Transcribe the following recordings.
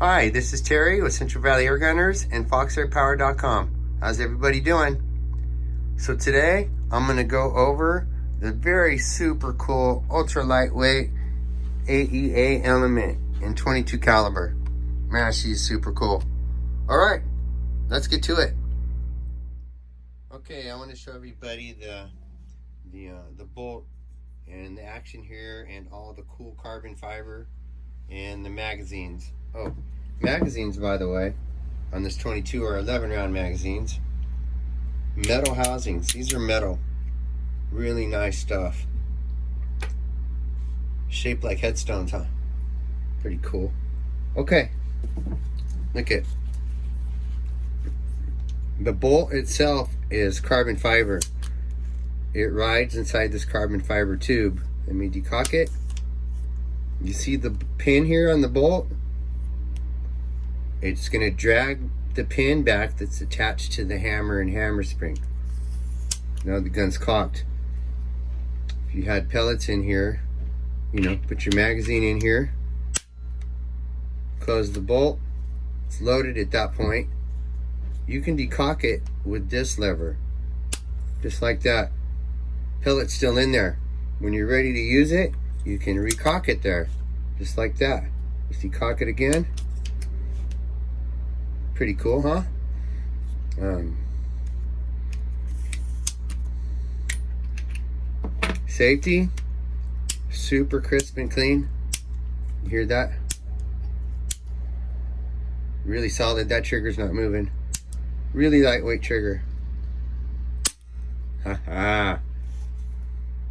Hi, this is Terry with Central Valley Air Gunners and FoxAirPower.com. How's everybody doing? So today I'm going to go over the very super cool ultra lightweight AEA element in 22 caliber. Man, she's super cool. All right, let's get to it. Okay, I want to show everybody the bolt and the action here and all the cool carbon fiber and the magazines. Oh, magazines, by the way, on this 22 or 11 round magazines. Metal housings. These are metal. Really nice stuff. Shaped like headstones, huh? Pretty cool. Okay. Look at the bolt itself is carbon fiber. It rides inside this carbon fiber tube. Let me decock it. You see the pin here on the bolt? It's going to drag the pin back that's attached to the hammer and hammer spring. Now the gun's cocked. If you had pellets in here, put your magazine in here, close the bolt, it's loaded at that point. You can decock it with this lever, just like that. Pellet's still in there. When you're ready to use it, you can recock it there, just like that. Just decock it again. Pretty cool, huh? Safety, super crisp and clean. You hear that? Really solid. That trigger's not moving. Really lightweight trigger. Haha.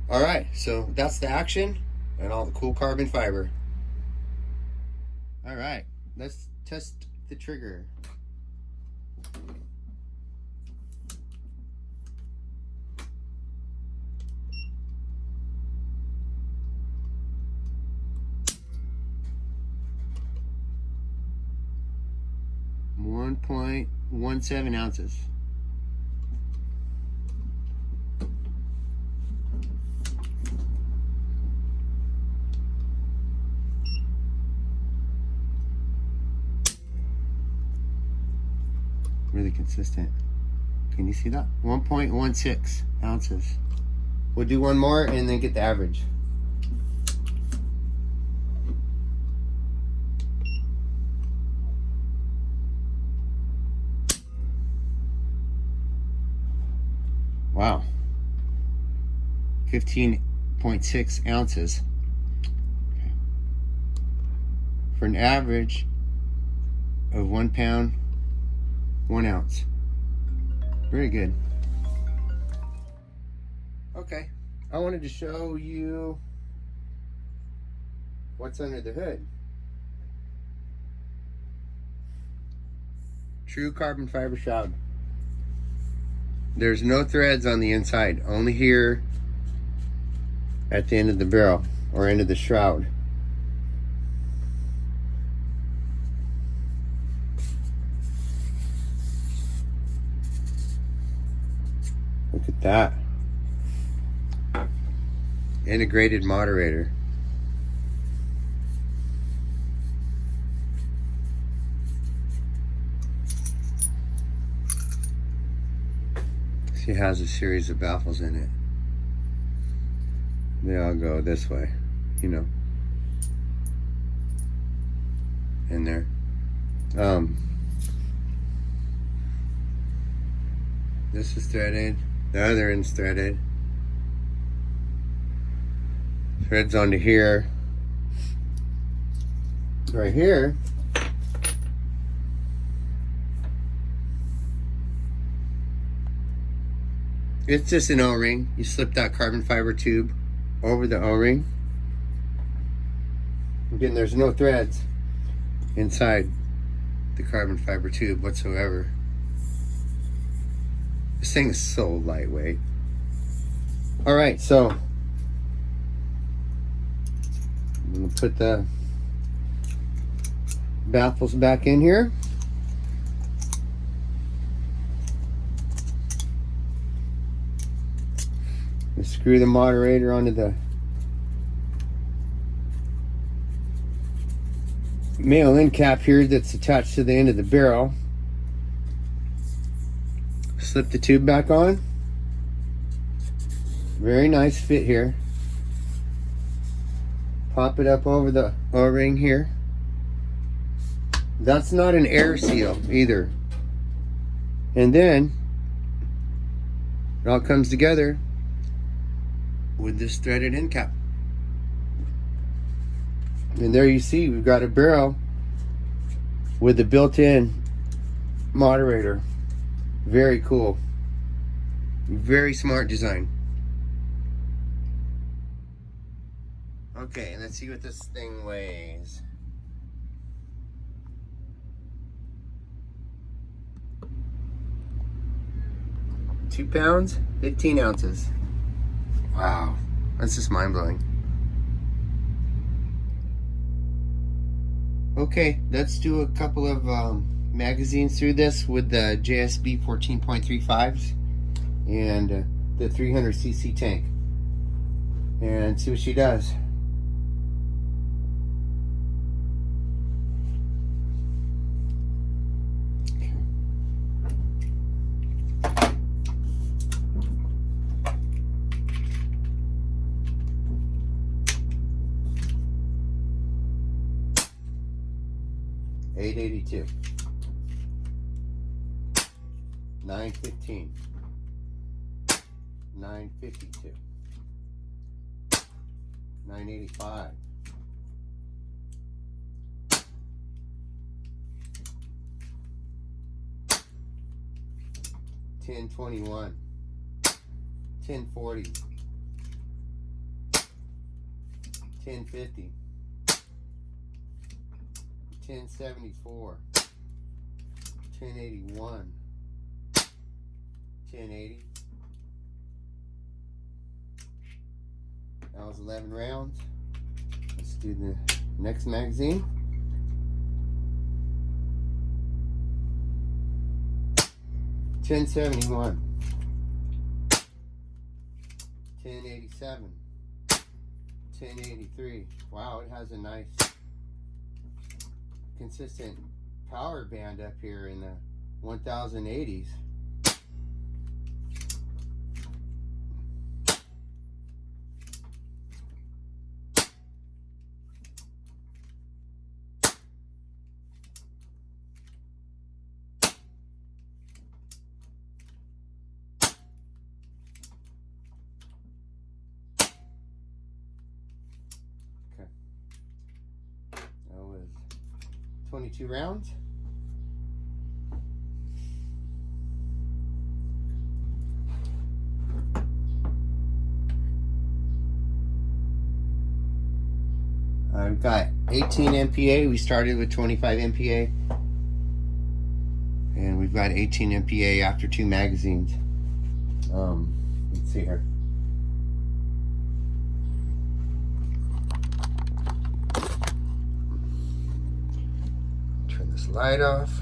All right, so that's the action and all the cool carbon fiber. All right, let's test the trigger. .17 ounces. Really consistent. Can you see that? 1.16 ounces. We'll do one more and then get the average. Wow. 15.6 ounces. Okay. For an average of 1 pound, 1 ounce. Very good. Okay, I wanted to show you what's under the hood. True carbon fiber shroud. There's no threads on the inside, only here at the end of the barrel or end of the shroud. Look at that. Integrated moderator. She has a series of baffles in it. They all go this way, in there. This is threaded. The other end's threaded. Threads onto here. Right here. It's just an O-ring. You slip that carbon fiber tube over the O-ring. Again, there's no threads inside the carbon fiber tube whatsoever. This thing is so lightweight. All right, so I'm gonna put the baffles back in here. Screw the moderator onto the male end cap here that's attached to the end of the barrel. Slip the tube back on. Very nice fit here. Pop it up over the O-ring here. That's not an air seal either. And then it all comes together with this threaded end cap. And there you see we've got a barrel with a built-in moderator. Very cool. Very smart design. Okay, let's see what this thing weighs. £2 pounds, 15 ounces. Wow, that's just mind-blowing. Okay, let's do a couple of magazines through this with the JSB 14.35s and the 300cc tank, and see what she does. $882, $915, $952, $985, $1021, $1040, $1050, $1074, $1081, $1080. That was 11 rounds. Let's do the next magazine. $1071, $1087, $1083. Wow, it has a nice consistent power band up here in the 1080s. Okay. That was 22 rounds. I've got 18 MPA. We started with 25 MPA. And we've got 18 MPA after 2 magazines. Let's see here. Light off.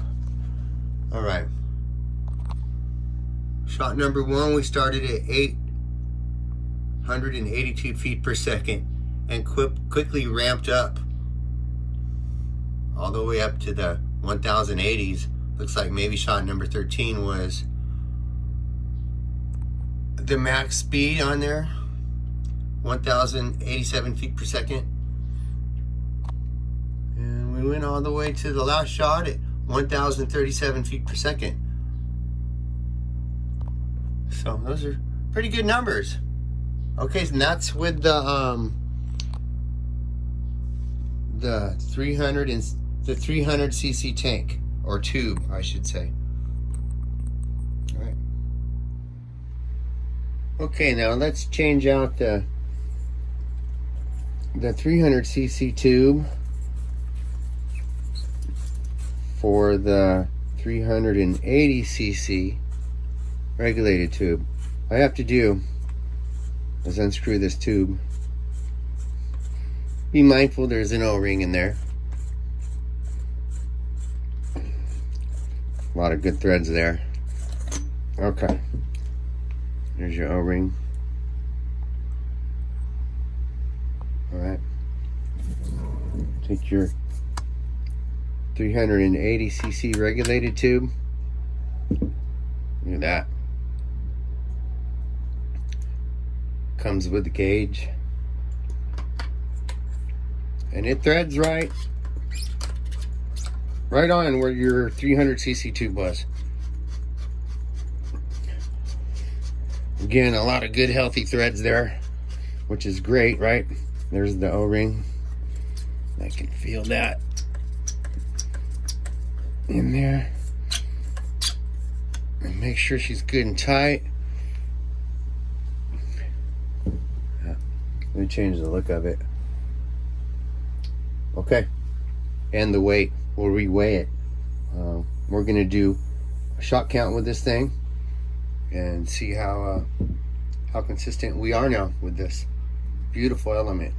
All right. Shot number 1, we started at 882 feet per second and quickly ramped up all the way up to the 1080s. Looks like maybe shot number 13 was the max speed on there, 1087 feet per second. We went all the way to the last shot at 1037 feet per second. So those are pretty good numbers. Okay, and that's with the 300cc tank, or tube, I should say. All right. Okay, now let's change out the 300cc tube for the 380cc regulated tube. All I have to do is unscrew this tube. Be mindful there's an O-ring in there. A lot of good threads there. Okay. There's your O-ring. All right. Take your 380cc regulated tube. Look at that. Comes with the gauge. And it threads right on where your 300cc tube was. Again, a lot of good healthy threads there, which is great, right? There's the O-ring. I can feel that in there. And make sure she's good and tight. Let me change the look of it. Okay. And the weight. We'll reweigh it. We're going to do a shot count with this thing and see how consistent we are now with this beautiful element.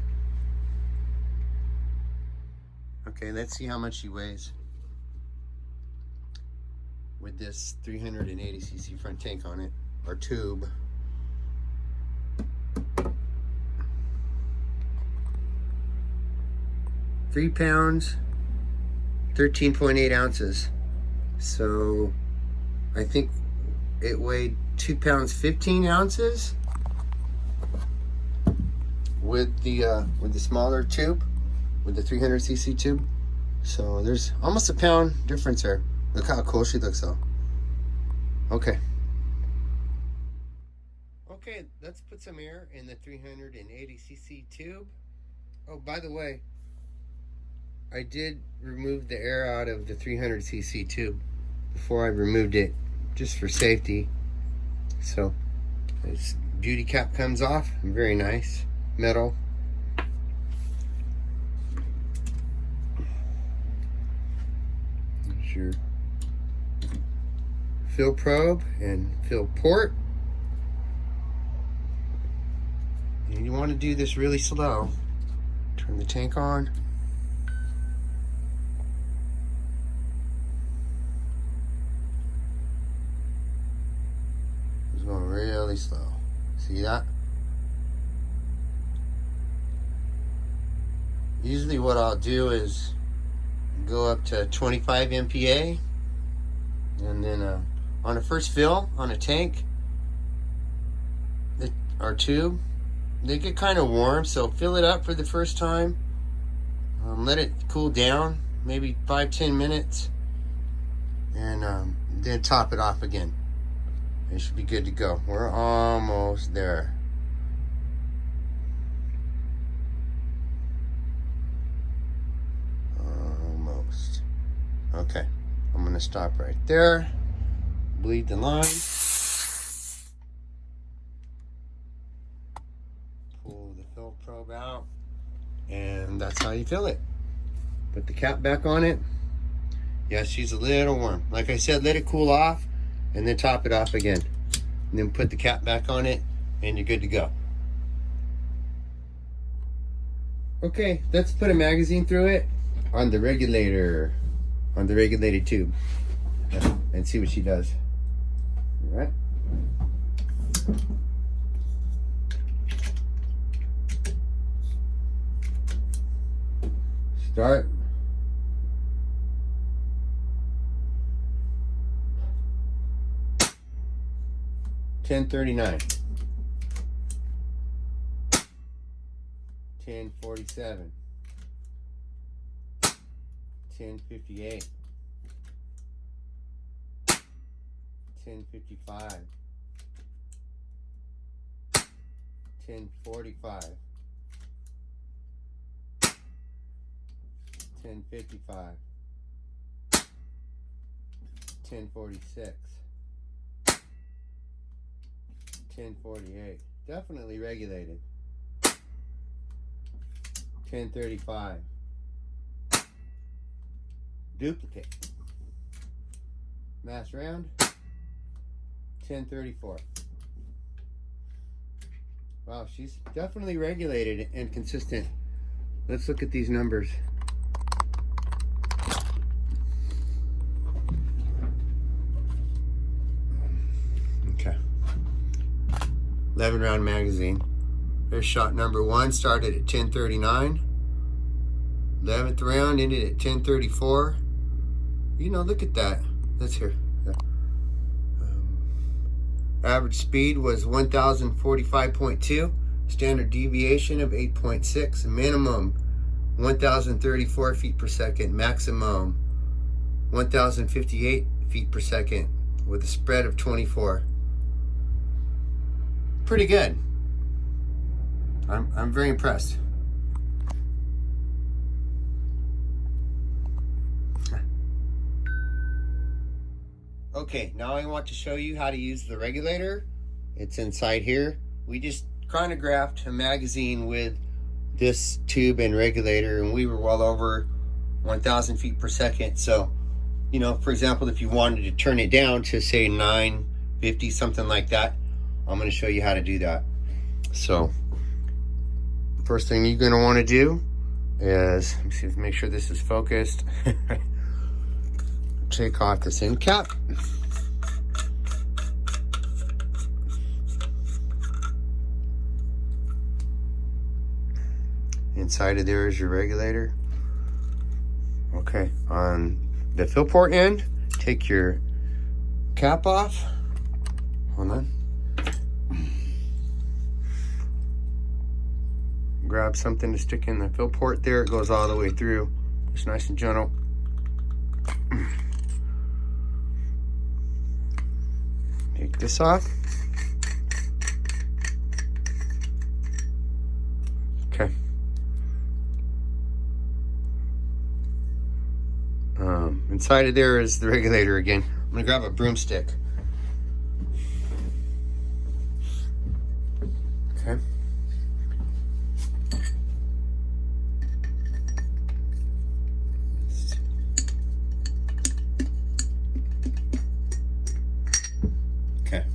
Okay, let's see how much she weighs with this 380cc front tank on it, or tube. Three pounds, 13.8 ounces. So I think it weighed 2 pounds 15 ounces with the smaller tube, with the 300cc tube. So there's almost a pound difference there. Look how cool she looks though. Okay, let's put some air in the 380cc tube. Oh, by the way, I did remove the air out of the 300cc tube before I removed it, just for safety. So this beauty cap comes off. Very nice metal. There's your fill probe and fill port. And you want to do this really slow. Turn the tank on. It's going really slow. See that? Usually what I'll do is go up to 25 MPa, and then on a first fill on a tank or tube, they get kind of warm, so fill it up for the first time, let it cool down maybe 5-10 minutes, and then top it off again. It should be good to go. We're almost there. Almost. Okay, I'm gonna stop right there. Bleed the line. Pull the fill probe out, and that's how you fill it. Put the cap back on it. Yeah, she's a little warm. Like I said, let it cool off, and then top it off again. And then put the cap back on it, and you're good to go. Okay, let's put a magazine through it on the regulator, on the regulated tube, and see what she does. All right. Start. $10.39. $10.47. $10.58. $10.55. $10.45. $10.55. $10.46. $10.48. Definitely regulated. $10.35. Duplicate. Mass round. $10.34. Wow, she's definitely regulated and consistent. Let's look at these numbers. Okay. 11 round magazine. There's shot number 1, started at 10:39. 11th round ended at 10:34. you know, look at that. Let's hear. Average speed was 1,045.2. Standard deviation of 8.6. Minimum 1,034 feet per second. Maximum 1,058 feet per second with a spread of 24. Pretty good. I'm very impressed. Okay, now I want to show you how to use the regulator. It's inside here. We just chronographed a magazine with this tube and regulator, and we were well over 1,000 feet per second. So, you know, for example, if you wanted to turn it down to say 950, something like that, I'm going to show you how to do that. So, first thing you're going to want to do is, let me see, make sure this is focused. Take off this end cap. Inside of there is your regulator. Okay, on the fill port end, take your cap off. Hold on. Grab something to stick in the fill port there. It goes all the way through. It's nice and gentle. Take this off. Okay. Inside of there is the regulator again. I'm gonna grab a broomstick. Okay. Okay.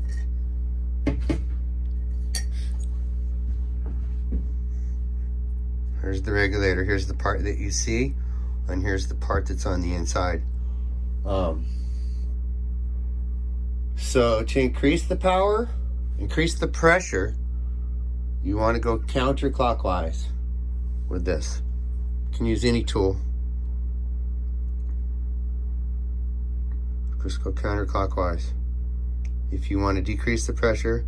Here's the regulator. Here's the part that you see, and here's the part that's on the inside. So to increase the power, increase the pressure, you want to go counterclockwise with this. You can use any tool. Just go counterclockwise. If you want to decrease the pressure,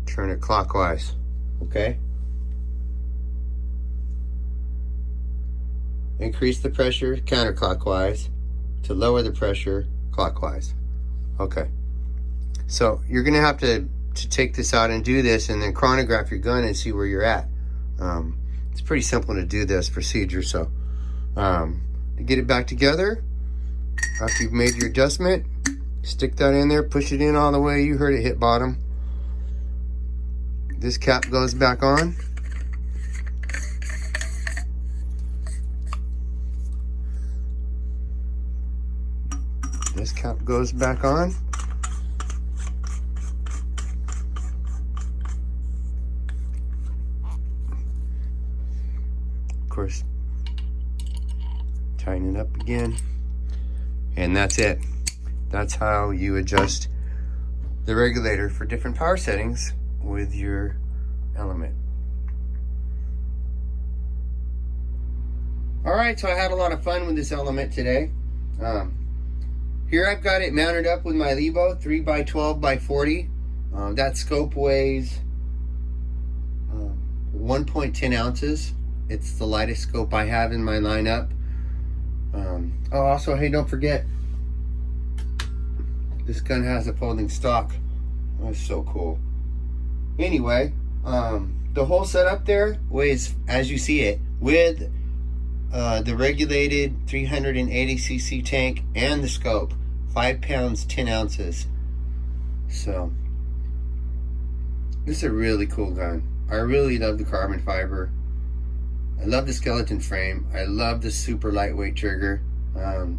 turn it clockwise. Okay? Increase the pressure counterclockwise to lower the pressure clockwise. Okay. So you're going to have to take this out and do this, and then chronograph your gun and see where you're at. It's pretty simple to do this procedure. So to get it back together, after you've made your adjustment, stick that in there, push it in all the way. You heard it hit bottom. This cap goes back on. This cap goes back on. Of course, tighten it up again. And that's it. That's how you adjust the regulator for different power settings with your element. Alright, so I had a lot of fun with this element today. Here I've got it mounted up with my Lebo 3x12x40. That scope weighs 1.10 ounces. It's the lightest scope I have in my lineup. Oh, also, hey, don't forget, this gun has a folding stock. That's so cool. Anyway, the whole setup there weighs, as you see it, with the regulated 380cc tank and the scope, 5 pounds 10 ounces. So this is a really cool gun. I really love the carbon fiber. I love the skeleton frame. I love the super lightweight trigger.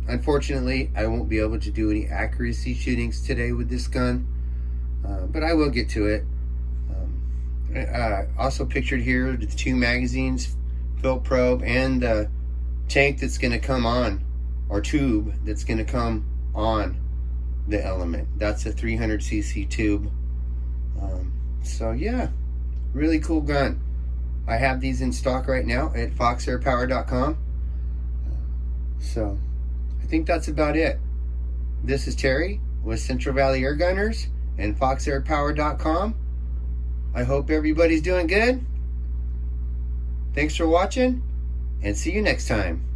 Unfortunately, I won't be able to do any accuracy shootings today with this gun, but I will get to it. Also pictured here the 2 magazines, fill probe, and the tank that's going to come on, or tube that's going to come on the element. That's a 300cc tube. So yeah, really cool gun. I have these in stock right now at foxairpower.com. So I think that's about it. This is Terry with Central Valley Air Gunners and FoxAirPower.com. I hope everybody's doing good. Thanks for watching, and see you next time.